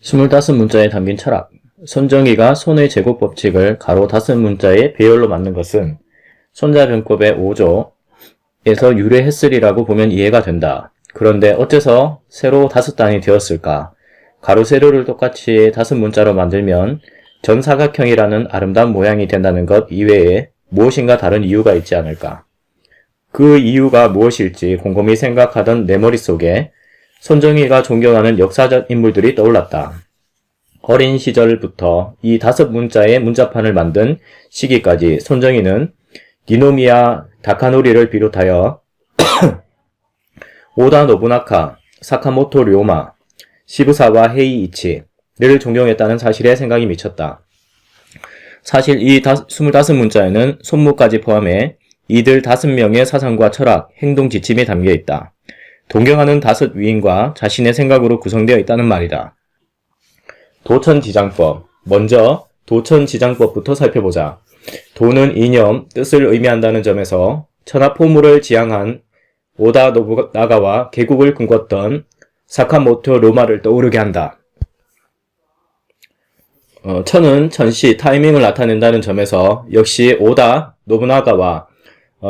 25문자에 담긴 철학. 손정희가 손의 제곱 법칙을 가로 5문자의 배열로 만든 것은 손자병법의 5조에서 유래했으리라고 보면 이해가 된다. 그런데 어째서 세로 5단이 되었을까? 가로 세로를 똑같이 5문자로 만들면 전사각형이라는 아름다운 모양이 된다는 것 이외에 무엇인가 다른 이유가 있지 않을까? 그 이유가 무엇일지 곰곰이 생각하던 내 머릿속에 손정희가 존경하는 역사적 인물들이 떠올랐다. 어린 시절부터 이 5문자의 문자판을 만든 시기까지 손정희는 니노미야 다카노리를 비롯하여 오다 노부나카, 사카모토 료마, 시부사와 헤이이치를 존경했다는 사실에 생각이 미쳤다. 사실 이 25문자에는 손무까지 포함해 이들 5명의 사상과 철학, 행동 지침이 담겨 있다. 동경하는 5 위인과 자신의 생각으로 구성되어 있다는 말이다. 도천지장법. 먼저 도천지장법부터 살펴보자. 도는 이념, 뜻을 의미한다는 점에서 천하포무를 지향한 오다 노부나가와 개국을 꿈꿨던 사카모토 료마를 떠오르게 한다. 천은 천시, 타이밍을 나타낸다는 점에서 역시 오다 노부나가와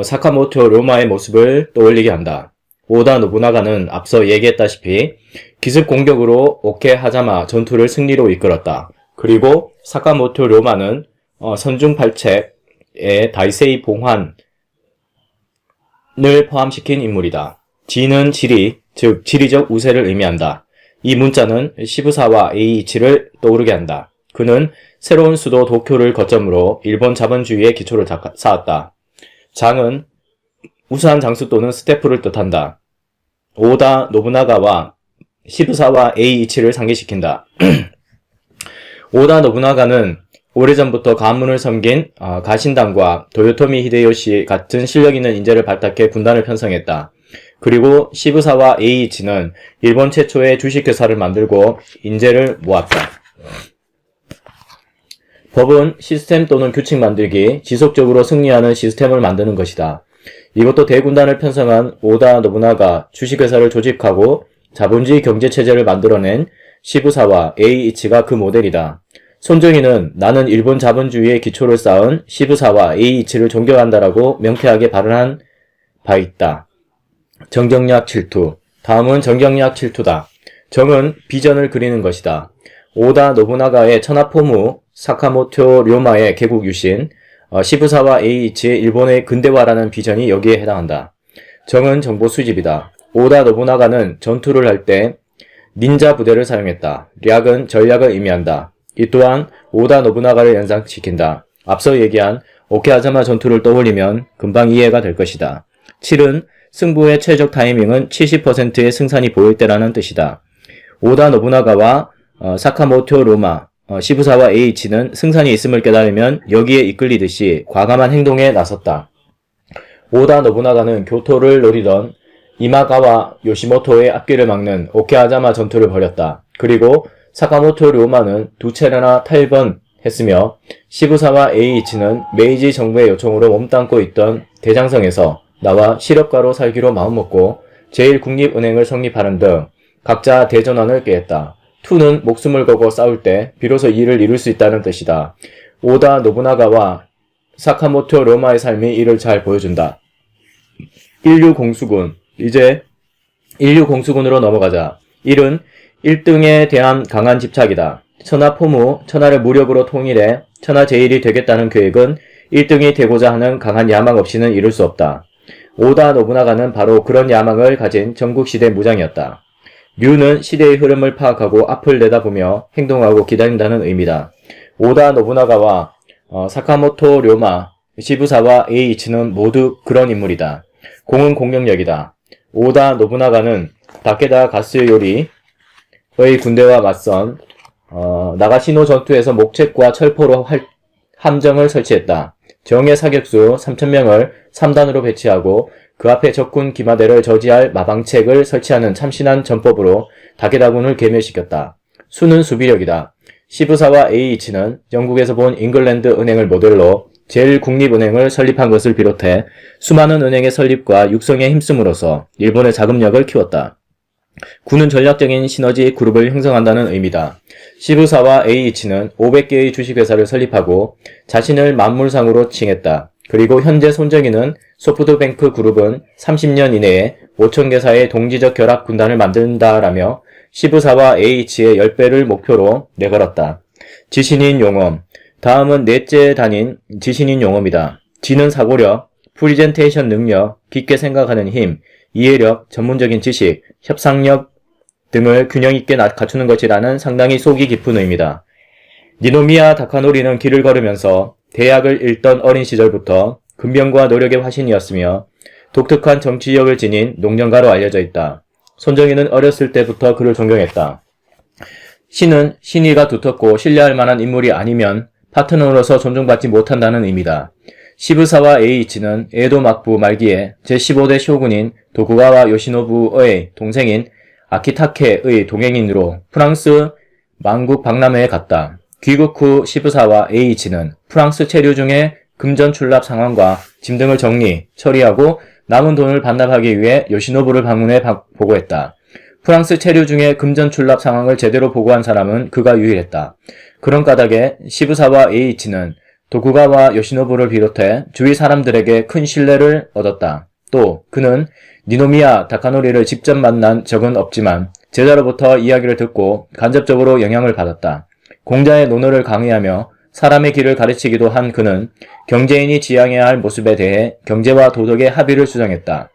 사카모토 료마의 모습을 떠올리게 한다. 오다 노부나가는 앞서 얘기했다시피 기습 공격으로 오케하자마 전투를 승리로 이끌었다. 그리고 사카모토 료마는 선중팔책의 다이세이 봉환을 포함시킨 인물이다. 지는 지리, 즉 지리적 우세를 의미한다. 이 문자는 시부사와 에이이치를 떠오르게 한다. 그는 새로운 수도 도쿄를 거점으로 일본 자본주의의 기초를 쌓았다. 장은 우수한 장수 또는 스태프를 뜻한다. 오다 노부나가와 시부사와 에이이치를 상기시킨다. 오다 노부나가는 오래전부터 가문을 섬긴 가신당과 도요토미 히데요시 같은 실력 있는 인재를 발탁해 군단을 편성했다. 그리고 시부사와 에이이치는 일본 최초의 주식회사를 만들고 인재를 모았다. 법은 시스템 또는 규칙 만들기, 지속적으로 승리하는 시스템을 만드는 것이다. 이것도 대군단을 편성한 오다 노부나가 주식회사를 조직하고 자본주의 경제체제를 만들어낸 시부사와 에이이치가 그 모델이다. 손정희는 나는 일본 자본주의의 기초를 쌓은 시부사와 에이이치를 존경한다라고 명쾌하게 발언한 바 있다. 정경약 질투. 다음은 정경약 질투다. 정은 비전을 그리는 것이다. 오다 노부나가의 천하포무, 사카모토 료마의 개국 유신, 시부사와 에이이치의 일본의 근대화라는 비전이 여기에 해당한다. 정은 정보 수집이다. 오다 노부나가는 전투를 할 때 닌자 부대를 사용했다. 략은 전략을 의미한다. 이 또한 오다 노부나가를 연상시킨다. 앞서 얘기한 오케하자마 전투를 떠올리면 금방 이해가 될 것이다. 7은 승부의 최적 타이밍은 70%의 승산이 보일 때라는 뜻이다. 오다 노부나가와 사카모토 료마, 시부사와 에이이치는 승산이 있음을 깨달으면 여기에 이끌리듯이 과감한 행동에 나섰다. 오다 노부나가는 교토를 노리던 이마가와 요시모토의 앞길을 막는 오케하자마 전투를 벌였다. 그리고 사카모토 료마는 2차례나 탈변했으며 시부사와 에이이치는 메이지 정부의 요청으로 몸담고 있던 대장성에서 나와 실업가로 살기로 마음먹고 제1국립은행을 성립하는 등 각자 대전환을 꾀했다. 투는 목숨을 걸고 싸울 때 비로소 이를 이룰 수 있다는 뜻이다. 오다 노부나가와 사카모토 료마의 삶이 이를 잘 보여준다. 인류 공수군. 이제 인류 공수군으로 넘어가자. 1은 1등에 대한 강한 집착이다. 천하포무, 천하를 무력으로 통일해 천하 제1이 되겠다는 계획은 1등이 되고자 하는 강한 야망 없이는 이룰 수 없다. 오다 노부나가는 바로 그런 야망을 가진 전국시대 무장이었다. 류는 시대의 흐름을 파악하고 앞을 내다보며 행동하고 기다린다는 의미다. 오다 노부나가와 사카모토 료마, 시부사와 에이이치는 모두 그런 인물이다. 공은 공격력이다. 오다 노부나가는 다케다 가스요리의 군대와 맞선 나가시노 전투에서 목책과 철포로 함정을 설치했다. 정예 사격수 3,000명을 3단으로 배치하고 그 앞에 적군 기마대를 저지할 마방책을 설치하는 참신한 전법으로 다케다군을 괴멸시켰다. 수는 수비력이다. 시부사와 에이이치는 영국에서 본 잉글랜드 은행을 모델로 제1국립은행을 설립한 것을 비롯해 수많은 은행의 설립과 육성에 힘씀으로써 일본의 자금력을 키웠다. 군은 전략적인 시너지 그룹을 형성한다는 의미다. 시부사와 A이치는 500개의 주식회사를 설립하고 자신을 만물상으로 칭했다. 그리고 현재 손정희는 소프트뱅크 그룹은 30년 이내에 5,000개사의 동지적 결합 군단을 만든다라며 시부사와 A이치의 10배를 목표로 내걸었다. 지신인 용엄. 다음은 넷째 단인 지신인 용엄이다. 지는 사고력, 프리젠테이션 능력, 깊게 생각하는 힘, 이해력, 전문적인 지식, 협상력 등을 균형 있게 갖추는 것이라는 상당히 속이 깊은 의미다. 니노미야 다카노리는 길을 걸으면서 대학을 읽던 어린 시절부터 근면과 노력의 화신이었으며 독특한 정치력을 지닌 농정가로 알려져 있다. 손정희는 어렸을 때부터 그를 존경했다. 신은 신의가 두텁고 신뢰할 만한 인물이 아니면 파트너로서 존중받지 못한다는 의미다. 시부사와 A이치는 에도 막부 말기에 제15대 쇼군인 도쿠가와 요시노부의 동생인 아키타케의 동행인으로 프랑스 만국 박람회에 갔다. 귀국 후 시부사와 A이치는 프랑스 체류 중에 금전 출납 상황과 짐 등을 정리, 처리하고 남은 돈을 반납하기 위해 요시노부를 방문해 보고했다. 프랑스 체류 중에 금전 출납 상황을 제대로 보고한 사람은 그가 유일했다. 그런 까닭에 시부사와 A이치는 도쿠가와 요시노부를 비롯해 주위 사람들에게 큰 신뢰를 얻었다. 또 그는 니노미야 다카노리를 직접 만난 적은 없지만 제자로부터 이야기를 듣고 간접적으로 영향을 받았다. 공자의 논어를 강의하며 사람의 길을 가르치기도 한 그는 경제인이 지향해야 할 모습에 대해 경제와 도덕의 합의를 주장했다.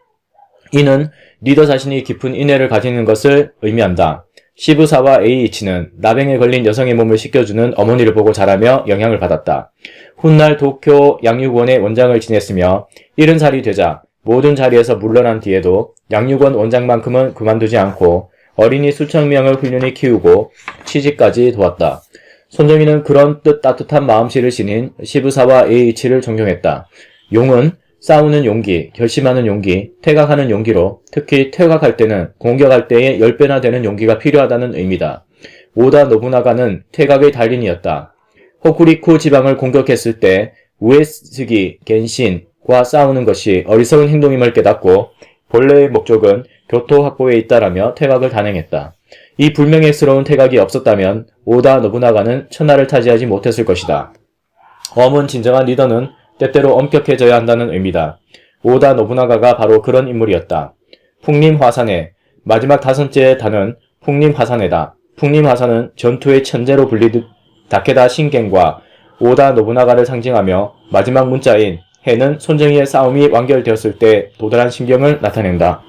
이는 리더 자신이 깊은 인애를 가지는 것을 의미한다. 시부사와 A이치는 나병에 걸린 여성의 몸을 씻겨주는 어머니를 보고 자라며 영향을 받았다. 훗날 도쿄 양육원의 원장을 지냈으며 70살이 되자 모든 자리에서 물러난 뒤에도 양육원 원장만큼은 그만두지 않고 어린이 수천 명을 훌륭히 키우고 취직까지 도왔다. 손정희는 그런 따뜻한 마음씨를 지닌 시부사와 A이치를 존경했다. 용은 싸우는 용기, 결심하는 용기, 퇴각하는 용기로 특히 퇴각할 때는 공격할 때의 10배나 되는 용기가 필요하다는 의미다. 오다 노부나가는 퇴각의 달인이었다. 호쿠리쿠 지방을 공격했을 때 우에스기 겐신과 싸우는 것이 어리석은 행동임을 깨닫고 본래의 목적은 교토 확보에 있다라며 퇴각을 단행했다. 이 불명예스러운 퇴각이 없었다면 오다 노부나가는 천하를 차지하지 못했을 것이다. 엄은 진정한 리더는 때때로 엄격해져야 한다는 의미다. 오다 노부나가가 바로 그런 인물이었다. 풍림화산해. 마지막 5째 단은 풍림화산해다. 풍림화산은 전투의 천재로 불리듯 다케다 신겐과 오다 노부나가를 상징하며 마지막 문자인 해는 손정희의 싸움이 완결되었을 때 도달한 심경을 나타낸다.